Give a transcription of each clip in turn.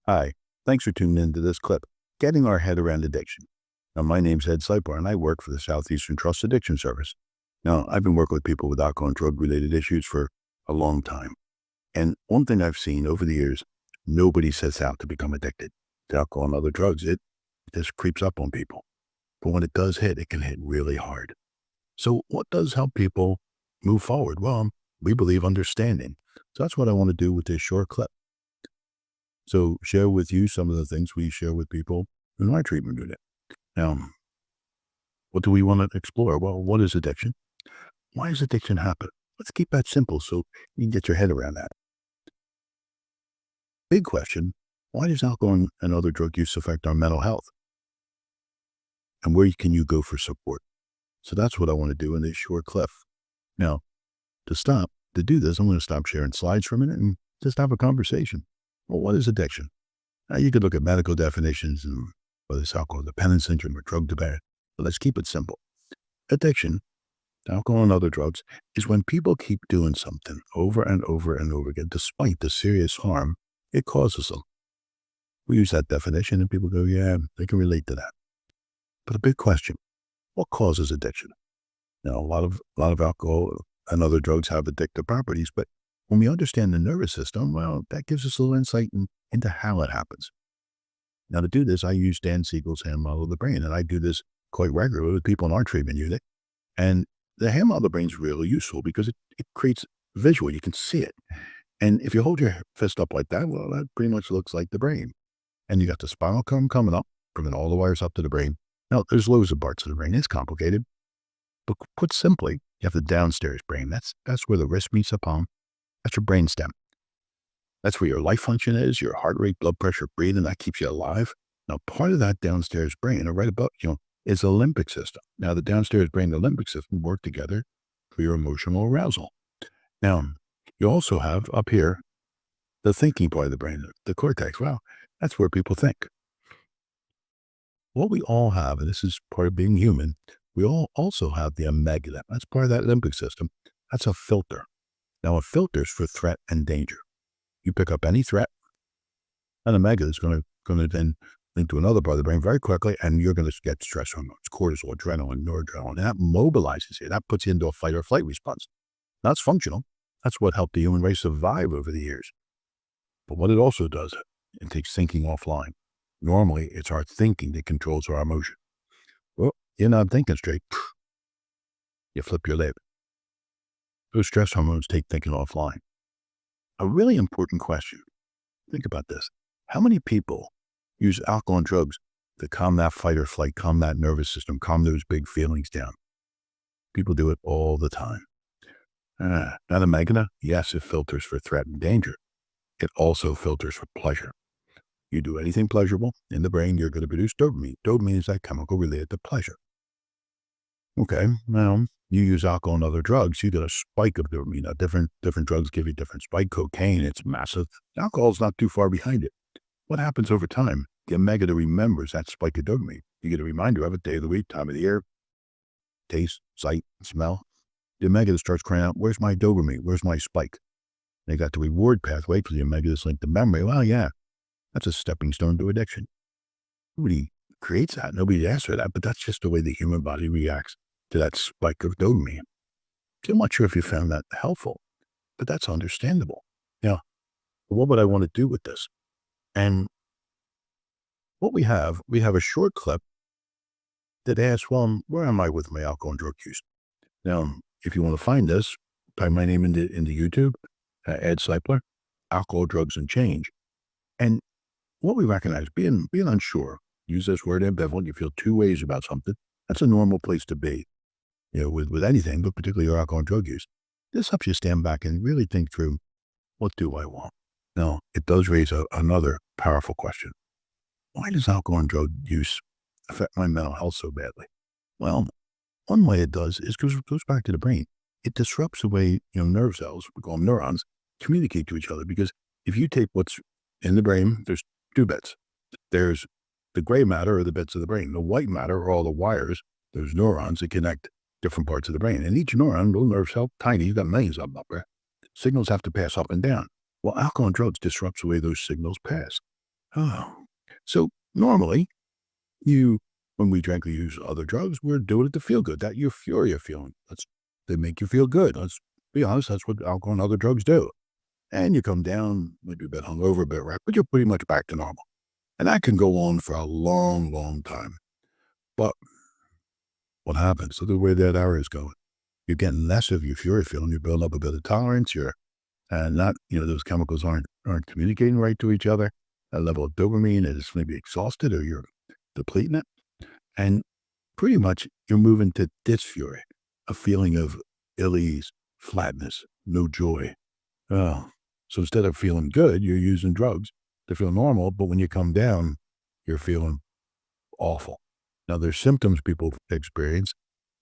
Hi, thanks for tuning into this clip, Getting Our Head Around Addiction. Now, my name's Ed Seipler, and I work for the Southeastern Trust Addiction Service. Now, I've been working with people with alcohol and drug-related issues for a long time. And one thing I've seen over the years, nobody sets out to become addicted to alcohol and other drugs. It just creeps up on people. But when it does hit, it can hit really hard. So what does help people move forward? Well, we believe understanding. So that's what I want to do with this short clip. So share with you some of the things we share with people in our treatment unit. Now, what do we want to explore? Well, what is addiction? Why does addiction happen? Let's keep that simple so you can get your head around that. Big question, why does alcohol and other drug use affect our mental health? And where can you go for support? So that's what I want to do in this short clip. Now, to do this, I'm going to stop sharing slides for a minute and just have a conversation. Well, what is addiction? Now, you could look at medical definitions and whether it's alcohol dependence syndrome or drug dependence, but let's keep it simple. Addiction to alcohol and other drugs is when people keep doing something over and over and over again, despite the serious harm it causes them. We use that definition and people go, yeah, they can relate to that. But a big question, what causes addiction? Now, a lot of alcohol and other drugs have addictive properties, but when we understand the nervous system, well, that gives us a little insight into how it happens. Now, to do this, I use Dan Siegel's hand model of the brain, and I do this quite regularly with people in our treatment unit. And the hand model of the brain is really useful because it creates visual. You can see it. And if you hold your fist up like that, well, that pretty much looks like the brain. And you got the spinal column coming up, bringing all the wires up to the brain. Now, there's loads of parts of the brain. It's complicated. But put simply, you have the downstairs brain. That's where the wrist meets the palm. That's your brainstem. That's where your life function is, your heart rate, blood pressure, breathing, that keeps you alive. Now, part of that downstairs brain, or right above, is the limbic system. Now, the downstairs brain and the limbic system work together for your emotional arousal. Now, you also have up here the thinking part of the brain, the cortex. Well, that's where people think. What we all have, and this is part of being human, we all also have the amygdala. That's part of that limbic system. That's a filter. Now, a filter is for threat and danger. You pick up any threat, and amygdala is going to then link to another part of the brain very quickly, and you're going to get stress hormones, cortisol, adrenaline, noradrenaline, and that mobilizes you. That puts you into a fight or flight response. That's functional. That's what helped the human race survive over the years. But what it also does, it takes thinking offline. Normally, it's our thinking that controls our emotion. Well, you're not thinking straight. You flip your lid. Those stress hormones take thinking offline. A really important question. Think about this. How many people use alcohol and drugs to calm that fight or flight, calm that nervous system, calm those big feelings down? People do it all the time. Now the amygdala, yes, it filters for threat and danger. It also filters for pleasure. You do anything pleasurable in the brain, you're going to produce dopamine. Dopamine is that chemical related to pleasure. Okay, now you use alcohol and other drugs, you get a spike of dopamine. Now, different drugs give you different spike. Cocaine, it's massive. Alcohol's not too far behind it. What happens over time? The amygdala remembers that spike of dopamine. You get a reminder of it, day of the week, time of the year, taste, sight, smell. The amygdala starts crying out, where's my dopamine? Where's my spike? They got the reward pathway for the amygdala's linked to memory. Well, yeah, that's a stepping stone to addiction. Nobody creates that. Nobody asks for that, but that's just the way the human body reacts to that spike of dopamine. So I'm not sure if you found that helpful, but that's understandable. Now, what would I want to do with this? And what we have a short clip that asks, well, where am I with my alcohol and drug use? Now, if you want to find this, type my name into YouTube, Ed Seipler, alcohol, drugs, and change. And what we recognize, being unsure, use this word ambivalent, you feel two ways about something, that's a normal place to be, with anything, but particularly your alcohol and drug use. This helps you stand back and really think through, what do I want? Now, it does raise another powerful question. Why does alcohol and drug use affect my mental health so badly? Well, one way it does is because it goes back to the brain. It disrupts the way, nerve cells, we call them neurons, communicate to each other. Because if you take what's in the brain, there's two bits. There's the gray matter, or the bits of the brain. The white matter are all the wires. There's neurons that connect different parts of the brain. And each neuron, little nerve cell, tiny, you've got millions of them up there. Signals have to pass up and down. Well, alcohol and drugs disrupts the way those signals pass. Oh, so normally you, when we drink or use other drugs, we're doing it to feel good. That euphoria feeling. They make you feel good. Let's be honest. That's what alcohol and other drugs do. And you come down, maybe a bit hungover, a bit right, but you're pretty much back to normal. And that can go on for a long, long time. But what happens? So the way that hour is going, you're getting less of your fury feeling. You're building up a bit of tolerance. You're and not, those chemicals aren't communicating right to each other. That level of dopamine is maybe exhausted or you're depleting it. And pretty much you're moving to dysfury, a feeling of ill ease, flatness, no joy. Oh, so instead of feeling good, you're using drugs to feel normal. But when you come down, you're feeling awful. Now, there's symptoms people experience,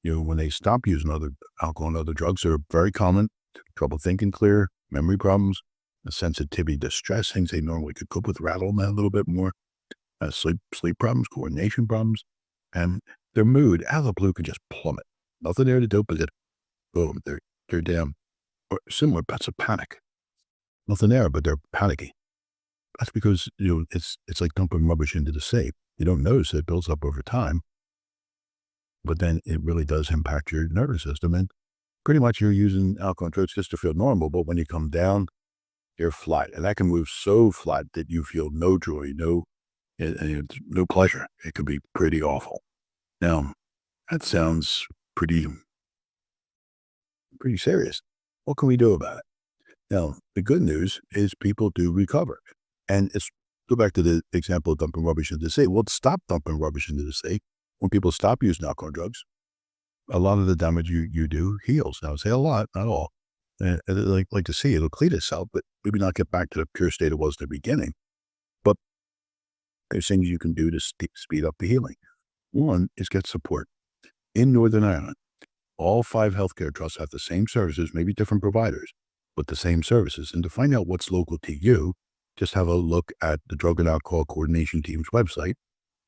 when they stop using other alcohol and other drugs. They're very common: trouble thinking clear, memory problems, a sensitivity to stress, things they normally could cope with, rattle them a little bit more, sleep problems, coordination problems, and their mood out of the blue can just plummet. Nothing there to do but it. Boom, they're down. Or similar, that's a panic. Nothing there, but they're panicky. That's because it's like dumping rubbish into the sea. You don't notice it builds up over time, but then it really does impact your nervous system. And pretty much you're using alcohol and drugs just to feel normal, but when you come down, you're flat, and that can move so flat that you feel no joy, no pleasure. It could be pretty awful. Now, that sounds pretty serious. What can we do about it? Now, the good news is people do recover. And it's go back to the example of dumping rubbish into the sea. Well, stop dumping rubbish into the sea. When people stop using alcohol and drugs, a lot of the damage you do heals. Now, I say a lot, not all. And like the sea, it'll clean itself, but maybe not get back to the pure state it was in the beginning. But there's things you can do to speed up the healing. One is get support. In Northern Ireland, all 5 healthcare trusts have the same services, maybe different providers, but the same services. And to find out what's local to you, just have a look at the Drug and Alcohol Coordination Team's website,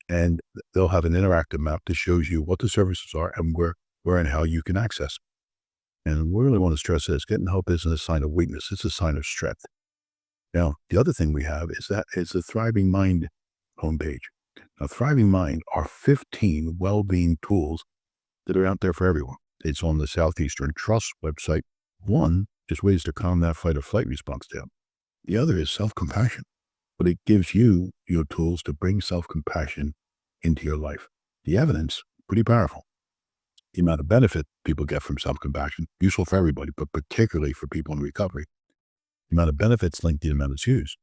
and they'll have an interactive map that shows you what the services are and where and how you can access. And we really want to stress this: getting help isn't a sign of weakness; it's a sign of strength. Now, the other thing we have is the Thriving Mind homepage. Now, Thriving Mind are 15 well-being tools that are out there for everyone. It's on the Southeastern Trust website. One is ways to calm that fight or flight response down. The other is self-compassion, but it gives you your tools to bring self-compassion into your life. The evidence, pretty powerful. The amount of benefit people get from self-compassion, useful for everybody, but particularly for people in recovery. The amount of benefits linked to the amount it's used.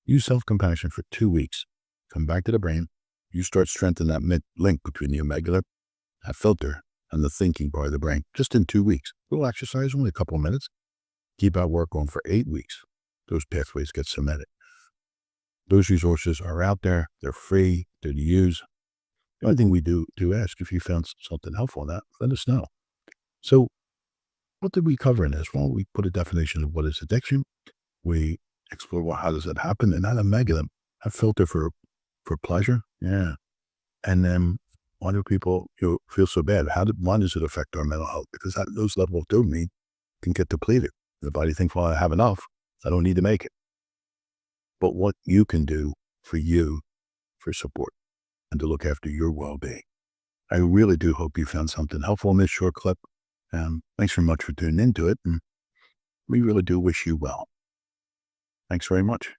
Use self-compassion for 2 weeks. Come back to the brain. You start strengthening that link between the amygdala, that filter, and the thinking part of the brain, just in 2 weeks. Little exercise, only a couple of minutes. Keep that work going for 8 weeks. Those pathways get cemented. Those resources are out there. They're free. They're to use. The only thing we do ask, if you found something helpful in that, let us know. So what did we cover in this? Well, we put a definition of what is addiction. We explore, well, how does that happen? And that amygdala, that filter for pleasure. Yeah. And then why do people feel so bad? Why does it affect our mental health? Because those levels of dopamine can get depleted. The body thinks, well, I have enough. I don't need to make it. But what you can do for you, for support, and to look after your well-being. I really do hope you found something helpful in this short clip. Thanks very much for tuning into it. And we really do wish you well. Thanks very much.